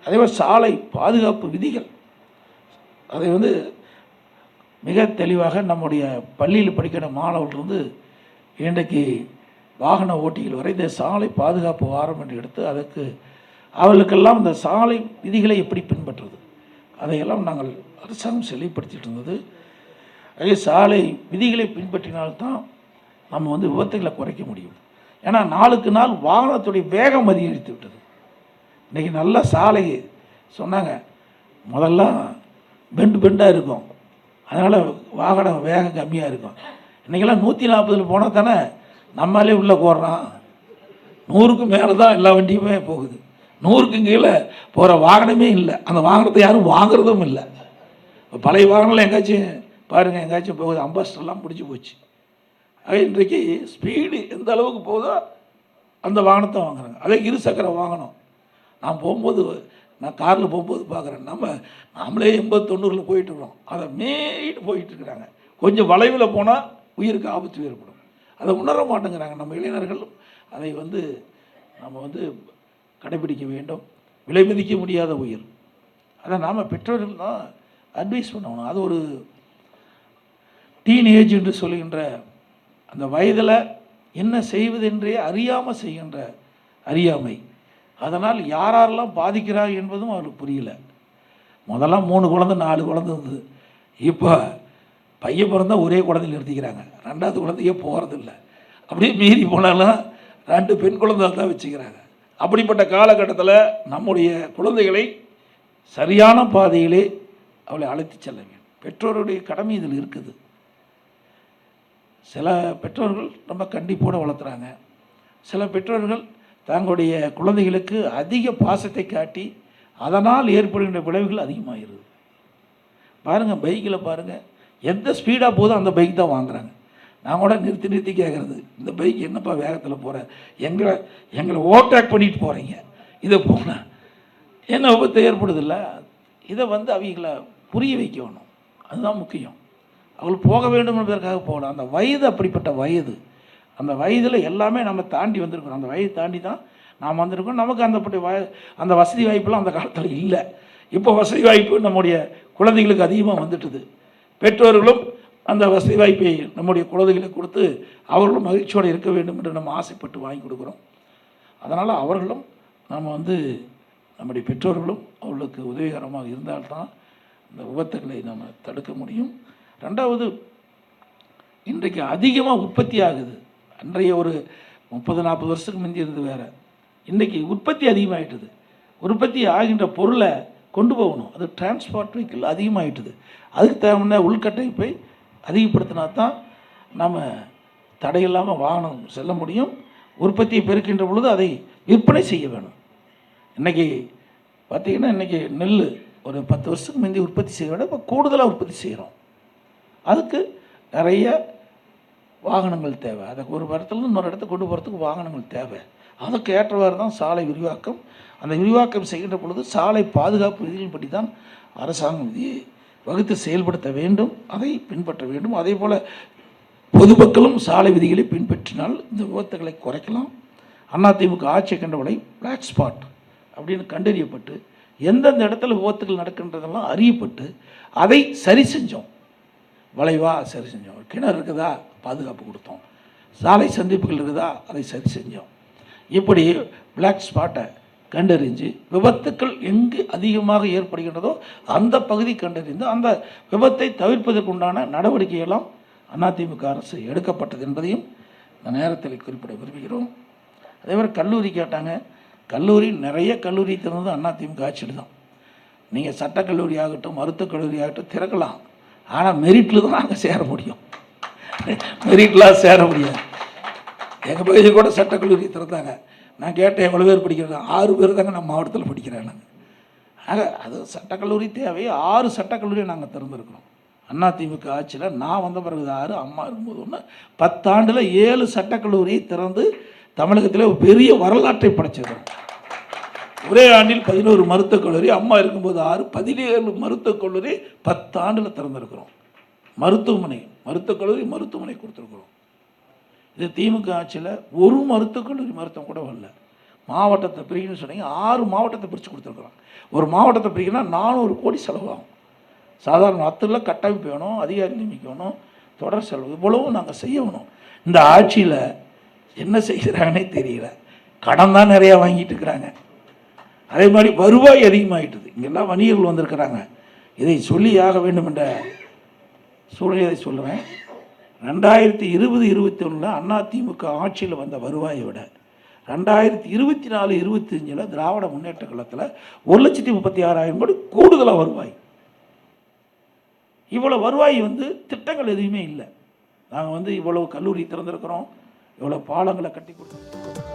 அதேமாதிரி சாலை பாதுகாப்பு விதிகள் அதை வந்து மிக தெளிவாக நம்முடைய பள்ளியில் படிக்கிற மாணவர்கள் இன்றைக்கு வாகன ஓட்டிகள் வரை இந்த சாலை பாதுகாப்பு வாரம் என்று எடுத்து அதற்கு அவர்களுக்கெல்லாம் இந்த சாலை விதிகளை எப்படி பின்பற்றுறது அதையெல்லாம் நாங்கள் அரசாங்கம் செழிப்படுத்திட்டு இருந்தது. அதே சாலை விதிகளை பின்பற்றினால்தான் நம்ம விபத்துகளை குறைக்க முடியும். ஏன்னா நாளுக்கு நாள் வாகனத்துடைய வேகம் அதிகரித்து விட்டது. இன்றைக்கி நல்ல சாலை சொன்னாங்க, முதல்லாம் பெண்டாக இருக்கும், அதனால் வாகனம் வேகம் கம்மியாக இருக்கும். இன்றைக்கெல்லாம் 140 போனால் தானே நம்மளே உள்ளே போடுறான். 100க்கு மேலே தான் எல்லா வண்டியுமே போகுது. 100க்கு கீழே போகிற வாகனமே இல்லை. அந்த வாகனத்தை யாரும் வாங்குறதும் இல்லை. பழைய வாகனம்லாம் எங்காச்சும் பாருங்கள், எங்காச்சும் போகுது, அம்பாஸ்டர்லாம் பிடிச்சி போச்சு. ஆக இன்றைக்கு ஸ்பீடு எந்த அளவுக்கு போகுதோ அந்த வாகனத்தை வாங்குறாங்க. அதே இருசக்கர வாகனம் நான் போகும்போது, நான் காரில் போகும்போது பார்க்குறேன், நம்மளே 80-90 போயிட்டுருக்கோம், அதை மேயிட்டு போயிட்டுருக்குறாங்க. கொஞ்சம் வளைவில் போனால் உயிருக்கு ஆபத்து ஏற்படும். அதை உணர மாட்டேங்கிறாங்க நம்ம இளைஞர்கள். அதை நம்ம கடைபிடிக்க வேண்டும். விலை மதிக்க முடியாத உயிர். அதை நாம் பெற்றோர்கள் தான் அட்வைஸ் பண்ணணும். அது ஒரு டீனேஜ் என்று சொல்கின்ற அந்த வயதில் என்ன செய்வதென்றே அறியாமல் செய்கின்ற அறியாமை. அதனால் யாரெல்லாம் பாதிக்கிறார் என்பதும் அவருக்கு புரியல. முதல்லாம் 3 குழந்தை 4 குழந்தை இருந்தது. இப்போ பையன் பிறந்தா ஒரே குழந்தையில் நிறுத்திக்கிறாங்க, 2வது குழந்தையே போகிறதில்ல. அப்படியே மீறி போனாலும் 2 பெண் குழந்தை தான் வச்சுக்கிறாங்க. அப்படிப்பட்ட காலகட்டத்தில் நம்முடைய குழந்தைகளை சரியான பாதையிலே அவளை அழைத்து செல்ல வேண்டும். பெற்றோருடைய கடமை இதில் இருக்குது. சில பெற்றோர்கள் ரொம்ப கண்டிப்போடு வளர்த்துறாங்க. சில பெற்றோர்கள் தங்களுடைய குழந்தைகளுக்கு அதிக பாசத்தை காட்டி அதனால் ஏற்படுகின்ற விளைவுகள் அதிகமாகிறது. பாருங்கள், பைக்கில் பாருங்கள், எந்த ஸ்பீடாக போதும் அந்த பைக் தான் வாங்குறாங்க. நான் கூட நிறுத்தி கேட்குறது, இந்த பைக் என்னப்பா வேகத்தில் போகிற, எங்களை ஓவர்டேக் பண்ணிட்டு போகிறீங்க, இதை போனால் என்ன விபத்து ஏற்படுதில்ல. இதை அவங்கள புரிய வைக்க வேணும். அதுதான் முக்கியம். அவர்கள் போக வேண்டும் என்பதற்காக போகலாம். அந்த வயது அப்படிப்பட்ட வயது. அந்த வயதில் எல்லாமே நம்ம தாண்டி வந்திருக்கோம். அந்த வயது தாண்டி தான் நாம் வந்திருக்கோம். நமக்கு அந்த வசதி வாய்ப்பெல்லாம் அந்த காலத்தில் இல்லை. இப்போ வசதி வாய்ப்பு நம்முடைய குழந்தைகளுக்கு அதிகமாக வந்துட்டுது. பெற்றோர்களும் அந்த வசதி வாய்ப்பை நம்முடைய குழந்தைகளுக்கு கொடுத்து அவர்களும் மகிழ்ச்சியோடு இருக்க வேண்டும் என்று நம்ம ஆசைப்பட்டு வாங்கி கொடுக்குறோம். அதனால் அவர்களும் நம்ம நம்முடைய பெற்றோர்களும் அவர்களுக்கு உதவிகரமாக இருந்தால்தான் இந்த விபத்துகளை நம்ம தடுக்க முடியும். 2வது, இன்றைக்கு அதிகமாக உற்பத்தி ஆகுது. அன்றைய ஒரு 30-40 வருஷத்துக்கு முந்தி இருந்து வேறு. இன்றைக்கி உற்பத்தி அதிகமாகிட்டுது. உற்பத்தி ஆகின்ற பொருளை கொண்டு போகணும், அது டிரான்ஸ்போர்ட் வெஹிக்கிள் அதிகமாகிட்டுது. அதுக்கு தேவையான உள்கட்டமைப்பை அதிகப்படுத்தினா தான் நம்ம தடையில்லாமல் வாகனம் செல்ல முடியும். உற்பத்தியை பெருக்கின்ற பொழுது அதை விற்பனை செய்ய வேணும். இன்றைக்கி பார்த்திங்கன்னா, இன்றைக்கி நெல் ஒரு 10 வருஷத்துக்கு முந்தி உற்பத்தி செய்ய விட இப்போ கூடுதலாக உற்பத்தி செய்கிறோம். அதுக்கு நிறைய வாகனங்கள் தேவை. அதை ஒரு இடத்துலேருந்து இன்னொரு இடத்துக்கு கொண்டு போகிறதுக்கு வாகனங்கள் தேவை. அதுக்கு ஏற்றவாறு தான் சாலை விரிவாக்கம். அந்த விரிவாக்கம் செய்கின்ற பொழுது சாலை பாதுகாப்பு விதிகளின்படி தான் அரசாங்கம் விதியை வகுத்து செயல்படுத்த வேண்டும், அதை பின்பற்ற வேண்டும். அதே போல் பொதுமக்களும் சாலை விதிகளை பின்பற்றினால் இந்த விபத்துகளை குறைக்கலாம். அதிமுக ஆட்சி கண்டவளை பிளாக் ஸ்பாட் அப்படின்னு கண்டறியப்பட்டு எந்தெந்த இடத்துல விபத்துகள் நடக்கின்றதெல்லாம் அறியப்பட்டு அதை சரி செஞ்சோம். வளைவாக சரி செஞ்சோம். கிணறு இருக்குதா, பாதுகாப்பு கொடுத்தோம். சாலை சந்திப்புகள் இருக்குதா, அதை சரி செஞ்சோம். இப்படி பிளாக் ஸ்பாட்டை கண்டறிஞ்சு விபத்துக்கள் எங்கு அதிகமாக ஏற்படுகின்றதோ அந்த பகுதி கண்டறிந்து அந்த விபத்தை தவிர்ப்பதற்குண்டான நடவடிக்கையெல்லாம் அதிமுக அரசு எடுக்கப்பட்டது என்பதையும் இந்த நேரத்தில் குறிப்பிட விரும்புகிறோம். அதே மாதிரி கல்லூரி கேட்டாங்க. கல்லூரி நிறைய கல்லூரி திறந்தது அதிமுக ஆட்சியில் தான். நீங்கள் சட்டக்கல்லூரி ஆகட்டும், மருத்துவக் கல்லூரி ஆகட்டும் திறக்கலாம். ஆனால் மெரிட்டில் தான் நாங்கள் சேர முடியும், மெரிட்லாம் சேர முடியாது. எங்கள் பகுதியில் கூட சட்டக்கல்லூரி திறந்தாங்க. நான் கேட்டேன், எவ்வளோ பேர் படிக்கிறாங்க? 6 பேர் தாங்க நம்ம மாவட்டத்தில் படிக்கிறாங்க. ஆக அது சட்டக்கல்லூரி தேவை. 6 சட்டக்கல்லூரியை நாங்கள் திறந்துருக்கிறோம். அதிமுக ஆட்சியில் நான் வந்த பிறகு 6, அம்மா இருக்கும்போது 1, 10 ஆண்டில் 7 சட்டக்கல்லூரியை திறந்து தமிழகத்தில் ஒரு பெரிய வரலாற்றை படைச்சிருக்கிறோம். ஒரே ஆண்டில் 11 மருத்துவக் கல்லூரி, அம்மா இருக்கும்போது 6, 17 மருத்துவக் கல்லூரி 10 ஆண்டில் திறந்திருக்கிறோம். மருத்துவக் கல்லூரி மருத்துவமனை கொடுத்துருக்குறோம். இது திமுக ஆட்சியில் ஒரு மருத்துவக் கல்லூரி மருத்துவம் கூட வரல. மாவட்டத்தை பிரிக்கணும்னு சொன்னீங்க, 6 மாவட்டத்தை பிரித்து கொடுத்துருக்குறோம். ஒரு மாவட்டத்தை பிரிக்கணும்னா 400 கோடி செலவாகும். சாதாரண அத்தில் கட்டமைப்பு வேணும், அதிகாரி நியமிக்கணும், தொடர் செலவு, இவ்வளவும் நாங்கள் செய்யணும். இந்த ஆட்சியில் என்ன செய்கிறாங்கன்னே தெரியல. கடன் தான் நிறையா வாங்கிட்டு இருக்கிறாங்க. அதே மாதிரி வருவாய் அதிகமாகிட்டுது. இங்கெல்லாம் வணிகர்கள் வந்திருக்கிறாங்க. இதை சொல்லி ஆக வேண்டும் என்ற சூழ்நிலை சொல்கிறேன். 2020-21 அதிமுக ஆட்சியில் வந்த வருவாயை விட 2024-25 திராவிட முன்னேற்ற கழகத்தில் 1,36,000 கோடி கூடுதலாக வருவாய். இவ்வளோ வருவாய் திட்டங்கள் எதுவுமே இல்லை. நாங்கள் இவ்வளோ கல்லூரி திறந்திருக்கிறோம், இவ்வளோ பாலங்களை கட்டி கொடுத்துருக்கோம்.